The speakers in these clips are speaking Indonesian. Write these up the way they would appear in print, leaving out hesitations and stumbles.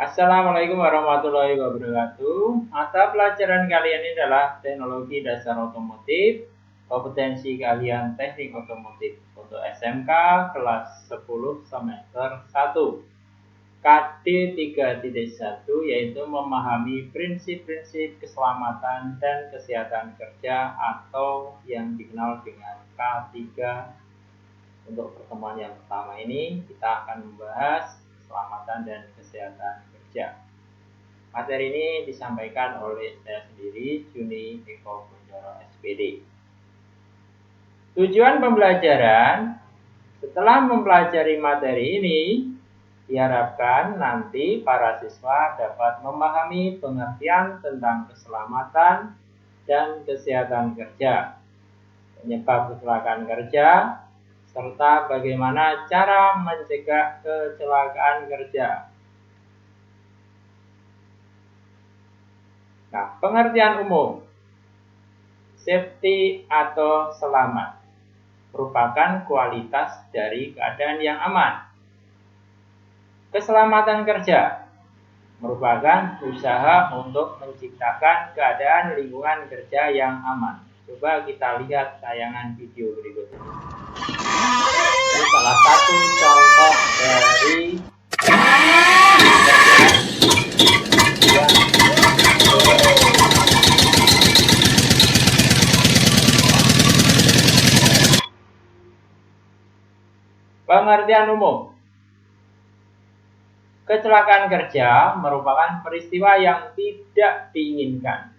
Assalamualaikum warahmatullahi wabarakatuh. Mata pelajaran kalian ini adalah teknologi dasar otomotif, kompetensi keahlian teknik otomotif untuk SMK kelas 10 semester 1. KD 3.1 yaitu memahami prinsip-prinsip keselamatan dan kesehatan kerja atau yang dikenal dengan K3. Untuk pertemuan yang pertama ini kita akan membahas keselamatan dan kesehatan kerja. Materi ini disampaikan oleh saya sendiri, Juni Eko Bondoro SPD. Tujuan pembelajaran, setelah mempelajari materi ini, diharapkan nanti para siswa dapat memahami pengertian tentang keselamatan dan kesehatan kerja, penyebab kecelakaan kerja, serta bagaimana cara mencegah kecelakaan kerja. Nah, pengertian umum. Safety atau selamat merupakan kualitas dari keadaan yang aman. Keselamatan kerja merupakan usaha untuk menciptakan keadaan lingkungan kerja yang aman. Coba kita lihat tayangan video berikut ini. Ini salah satu contoh dari pengertian umum. Kecelakaan kerja merupakan peristiwa yang tidak diinginkan,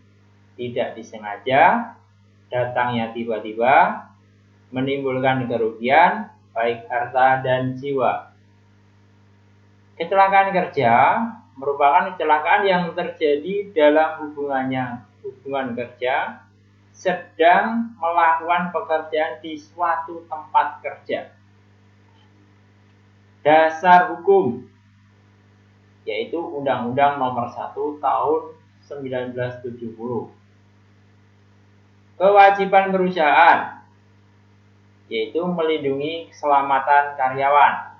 tidak disengaja, datangnya tiba-tiba, menimbulkan kerugian baik harta dan jiwa. Kecelakaan kerja merupakan kecelakaan yang terjadi dalam hubungan kerja sedang melakukan pekerjaan di suatu tempat kerja. Dasar hukum yaitu Undang-Undang Nomor 1 Tahun 1970. Kewajiban perusahaan yaitu melindungi keselamatan karyawan.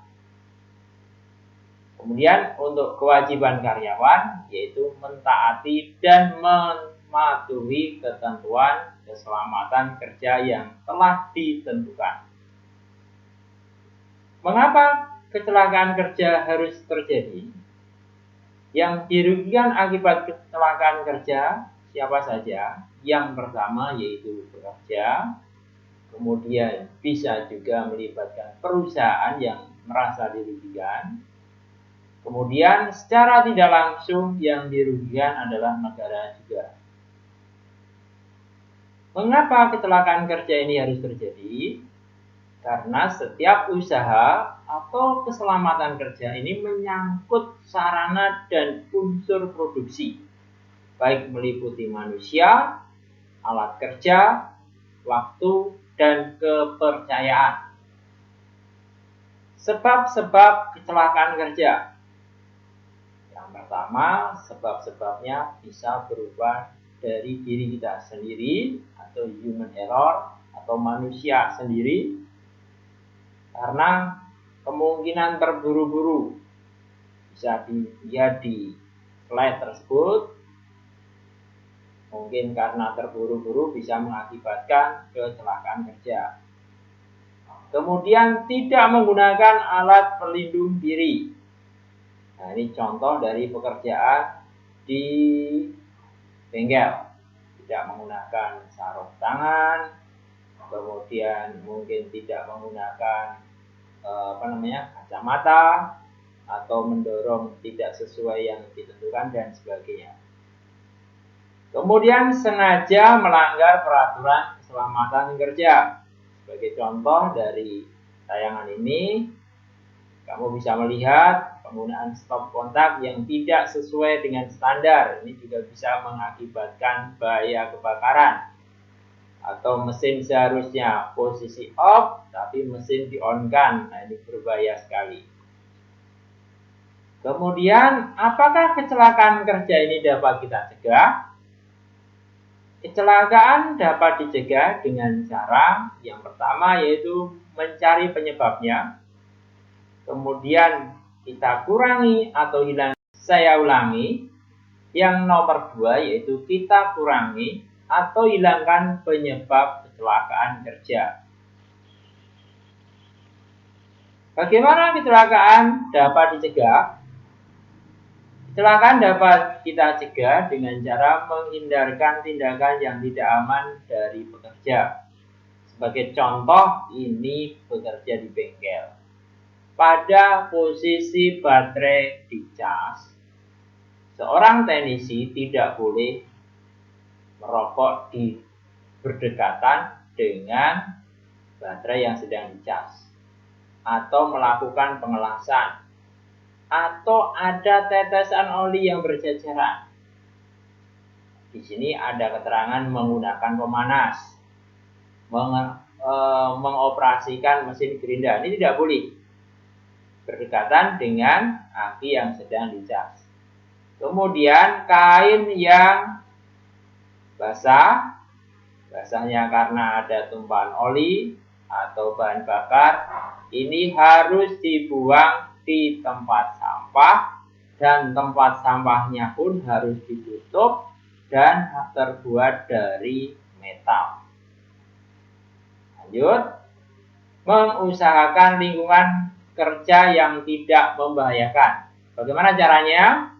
Kemudian untuk kewajiban karyawan yaitu mentaati dan mematuhi ketentuan keselamatan kerja yang telah ditentukan. Mengapa kecelakaan kerja harus terjadi? Yang dirugikan akibat kecelakaan kerja siapa saja? Yang pertama yaitu pekerja, kemudian bisa juga melibatkan perusahaan yang merasa dirugikan, kemudian secara tidak langsung yang dirugikan adalah negara juga. Mengapa kecelakaan kerja ini harus terjadi? Karena setiap usaha atau keselamatan kerja ini menyangkut sarana dan unsur produksi, baik meliputi manusia, alat kerja, waktu, dan kepercayaan. Sebab-sebab kecelakaan kerja. Yang pertama, sebab-sebabnya bisa berupa dari diri kita sendiri atau human error atau manusia sendiri. Karena kemungkinan terburu-buru bisa dilihat di slide tersebut. Mungkin karena terburu-buru bisa mengakibatkan kecelakaan kerja. Kemudian tidak menggunakan alat pelindung diri. Nah, ini contoh dari pekerjaan di bengkel. Tidak menggunakan sarung tangan, kemudian mungkin tidak menggunakan kacamata atau mendorong tidak sesuai yang ditentukan dan sebagainya. Kemudian sengaja melanggar peraturan keselamatan kerja. Sebagai contoh dari tayangan ini, kamu bisa melihat penggunaan stop kontak yang tidak sesuai dengan standar. Ini juga bisa mengakibatkan bahaya kebakaran. Atau mesin seharusnya posisi off, tapi mesin di-on-kan. Nah, ini berbahaya sekali. Kemudian, apakah kecelakaan kerja ini dapat kita cegah? Kecelakaan dapat dicegah dengan cara yang pertama yaitu mencari penyebabnya. Kemudian kita kurangi atau hilang Saya ulangi, yang nomor 2 yaitu kita kurangi atau hilangkan penyebab kecelakaan kerja. Bagaimana kecelakaan dapat dicegah? Kecelakaan dapat kita cegah dengan cara menghindarkan tindakan yang tidak aman dari pekerja. Sebagai contoh, ini bekerja di bengkel. Pada posisi baterai dicas, seorang teknisi tidak boleh merokok di berdekatan dengan baterai yang sedang dicas, atau melakukan pengelasan, atau ada tetesan oli yang berceceran. Di sini ada keterangan menggunakan pemanas, mengoperasikan mesin gerinda. Ini tidak boleh berdekatan dengan aki yang sedang dicas. Kemudian kain yang basahnya karena ada tumpahan oli atau bahan bakar, ini harus dibuang di tempat sampah, dan tempat sampahnya pun harus ditutup dan terbuat dari metal. Lanjut, mengusahakan lingkungan kerja yang tidak membahayakan. Bagaimana caranya?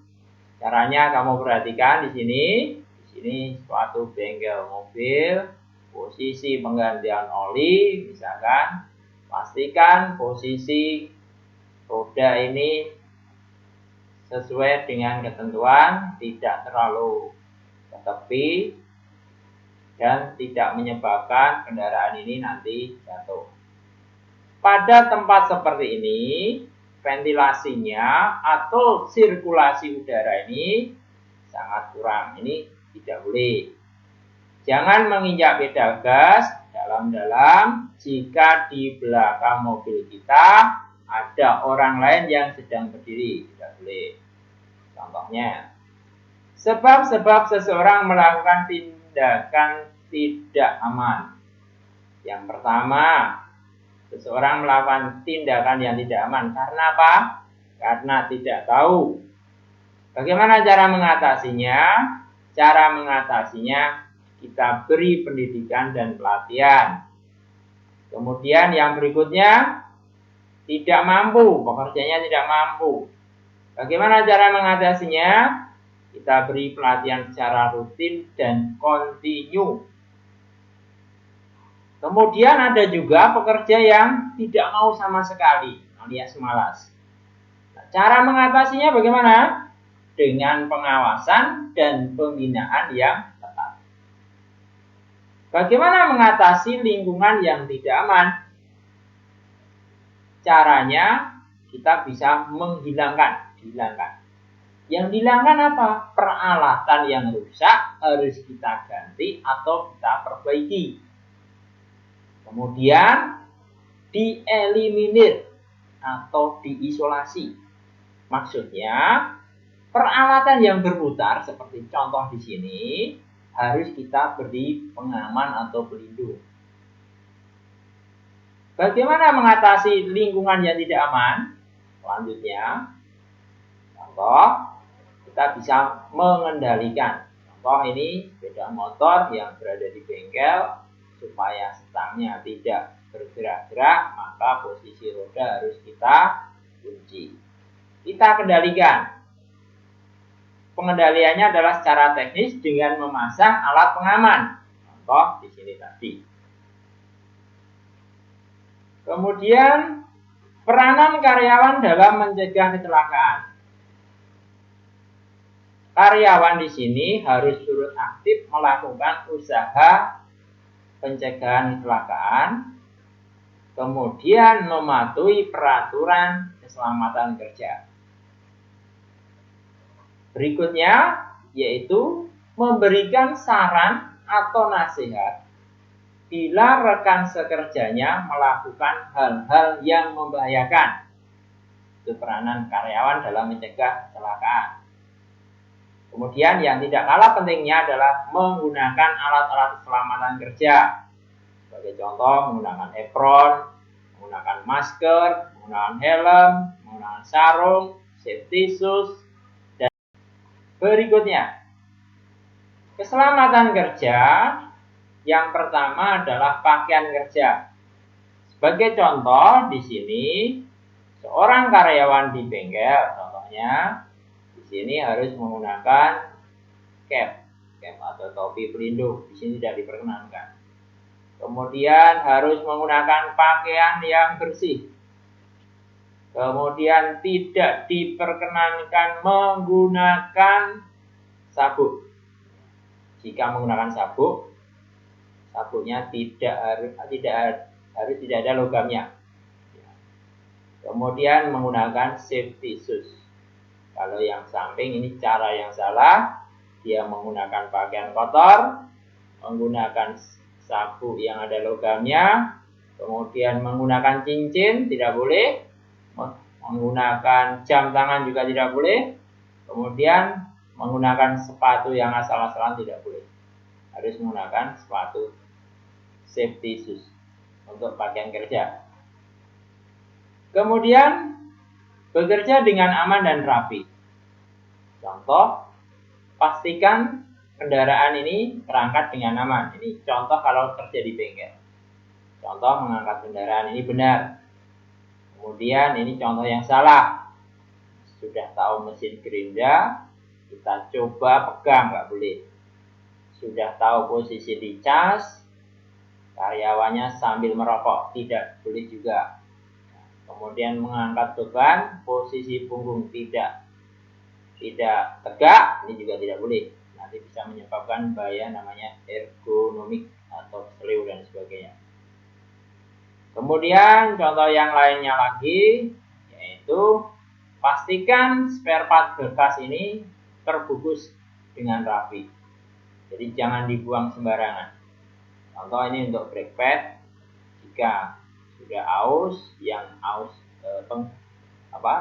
Caranya kamu perhatikan di sini. Di sini suatu bengkel mobil, posisi penggantian oli, misalkan pastikan posisi roda ini sesuai dengan ketentuan, tidak terlalu ke tepi dan tidak menyebabkan kendaraan ini nanti jatuh. Pada tempat seperti ini, ventilasinya atau sirkulasi udara ini sangat kurang. Ini tidak boleh. Jangan menginjak pedal gas dalam-dalam jika di belakang mobil kita ada orang lain yang sedang berdiri. Tidak boleh. Contohnya, sebab-sebab seseorang melakukan tindakan tidak aman. Yang pertama, seseorang melakukan tindakan yang tidak aman. Karena apa? Karena tidak tahu. Bagaimana cara mengatasinya? Cara mengatasinya kita beri pendidikan dan pelatihan. Kemudian yang berikutnya, tidak mampu, pekerjanya tidak mampu. Bagaimana cara mengatasinya? Kita beri pelatihan secara rutin dan kontinu. Kemudian ada juga pekerja yang tidak mau sama sekali, alias malas. Nah, cara mengatasinya bagaimana? Dengan pengawasan dan pembinaan yang ketat. Bagaimana mengatasi lingkungan yang tidak aman? Caranya kita bisa menghilangkan. Yang dihilangkan apa? Peralatan yang rusak harus kita ganti atau kita perbaiki. Kemudian dieliminir atau diisolasi. Maksudnya peralatan yang berputar seperti contoh di sini harus kita beri pengaman atau pelindung. Bagaimana mengatasi lingkungan yang tidak aman? Selanjutnya, contoh, kita bisa mengendalikan. Contoh ini sepeda motor yang berada di bengkel, supaya stangnya tidak bergerak-gerak, maka posisi roda harus kita kunci. Kita kendalikan. Pengendaliannya adalah secara teknis dengan memasang alat pengaman. Contoh di sini tadi. Kemudian peranan karyawan dalam mencegah kecelakaan. Karyawan di sini harus turut aktif melakukan usaha pencegahan kecelakaan, kemudian mematuhi peraturan keselamatan kerja. Berikutnya yaitu memberikan saran atau nasihat bila rekan sekerjanya melakukan hal-hal yang membahayakan. Itu peranan karyawan dalam mencegah kecelakaan. Kemudian yang tidak kalah pentingnya adalah menggunakan alat-alat keselamatan kerja. Sebagai contoh, menggunakan apron, menggunakan masker, menggunakan helm, menggunakan sarung, safety shoes, berikutnya. Keselamatan kerja yang pertama adalah pakaian kerja. Sebagai contoh di sini, seorang karyawan di bengkel, contohnya di sini harus menggunakan cap atau topi pelindung. Di sini tidak diperkenankan. Kemudian harus menggunakan pakaian yang bersih. Kemudian tidak diperkenankan menggunakan sabuk. Jika menggunakan sabuk, sabuknya tidak harus tidak ada logamnya. Kemudian menggunakan safety shoes. Kalau yang samping ini cara yang salah. Dia menggunakan pakaian kotor, menggunakan sabuk yang ada logamnya, kemudian menggunakan cincin tidak boleh, menggunakan jam tangan juga tidak boleh, kemudian menggunakan sepatu yang asal-asalan tidak boleh. Harus menggunakan sepatu safety shoes untuk pakaian kerja. Kemudian bekerja dengan aman dan rapi. Contoh, pastikan kendaraan ini terangkat dengan aman. Ini contoh kalau kerja di bengkel. Contoh mengangkat kendaraan ini benar. Kemudian ini contoh yang salah. Sudah tahu mesin gerinda, kita coba pegang, nggak boleh. Sudah tahu posisi di cas, karyawannya sambil merokok, tidak boleh juga. Kemudian mengangkat beban, posisi punggung tidak tegak, ini juga tidak boleh. Nanti bisa menyebabkan bahaya namanya ergonomik atau seleu dan sebagainya. Kemudian contoh yang lainnya lagi, yaitu pastikan spare part bekas ini terbungkus dengan rapi. Jadi jangan dibuang sembarangan. Contoh ini untuk brake pad, jika sudah aus, yang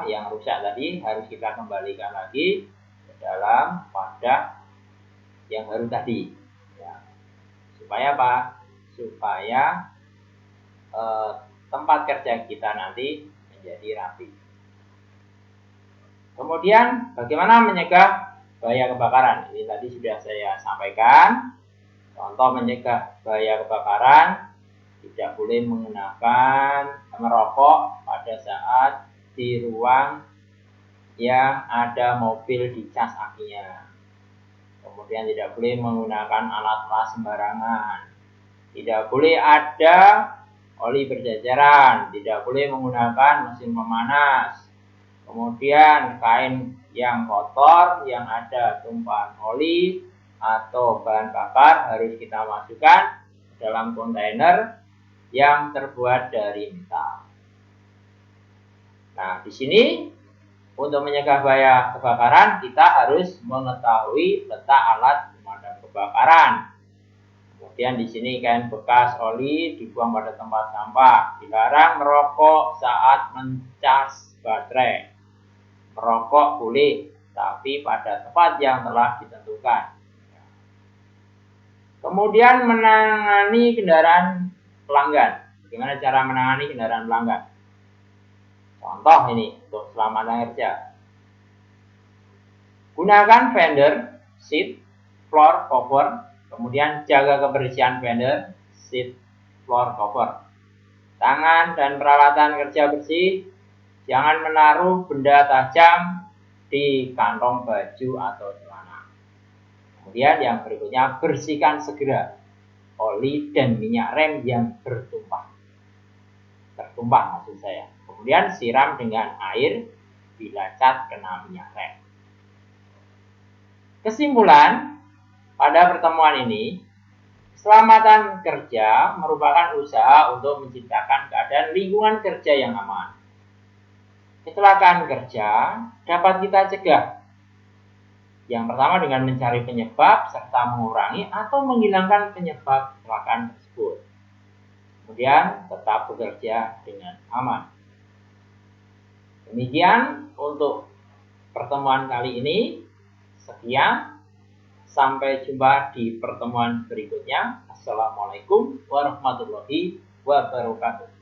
yang rusak tadi harus kita kembalikan lagi ke dalam wadah yang baru tadi. Ya. Supaya apa? Supaya tempat kerja kita nanti menjadi rapi. Kemudian bagaimana mencegah bahaya kebakaran? Ini tadi sudah saya sampaikan. Contoh mencegah bahaya kebakaran, tidak boleh merokok pada saat di ruang yang ada mobil dicas akinya. Kemudian tidak boleh menggunakan alat las sembarangan. Tidak boleh ada oli berjajaran. Tidak boleh menggunakan mesin pemanas. Kemudian kain yang kotor, yang ada tumpahan oli atau bahan bakar harus kita masukkan dalam kontainer yang terbuat dari metal. Nah, di sini untuk mencegah bahaya kebakaran kita harus mengetahui letak alat pemadam kebakaran. Kemudian di sini kain bekas oli dibuang pada tempat sampah. Dilarang merokok saat mencas baterai. Merokok boleh, tapi pada tempat yang telah ditentukan. Kemudian menangani kendaraan pelanggan. Bagaimana cara menangani kendaraan pelanggan? Contoh ini untuk keselamatan kerja. Gunakan fender, seat, floor cover, kemudian jaga kebersihan fender, seat, floor cover. Tangan dan peralatan kerja bersih, jangan menaruh benda tajam di kantong baju atau celana. Kemudian yang berikutnya, bersihkan segera oli dan minyak rem yang tertumpah maksud saya. Kemudian siram dengan air bila cat kena minyak rem. Kesimpulan, pada pertemuan ini, keselamatan kerja merupakan usaha untuk menciptakan keadaan lingkungan kerja yang aman. Kecelakaan kerja dapat kita cegah. Yang pertama dengan mencari penyebab serta mengurangi atau menghilangkan penyebab kecelakaan tersebut. Kemudian tetap bekerja dengan aman. Demikian untuk pertemuan kali ini. Sekian. Sampai jumpa di pertemuan berikutnya. Assalamualaikum warahmatullahi wabarakatuh.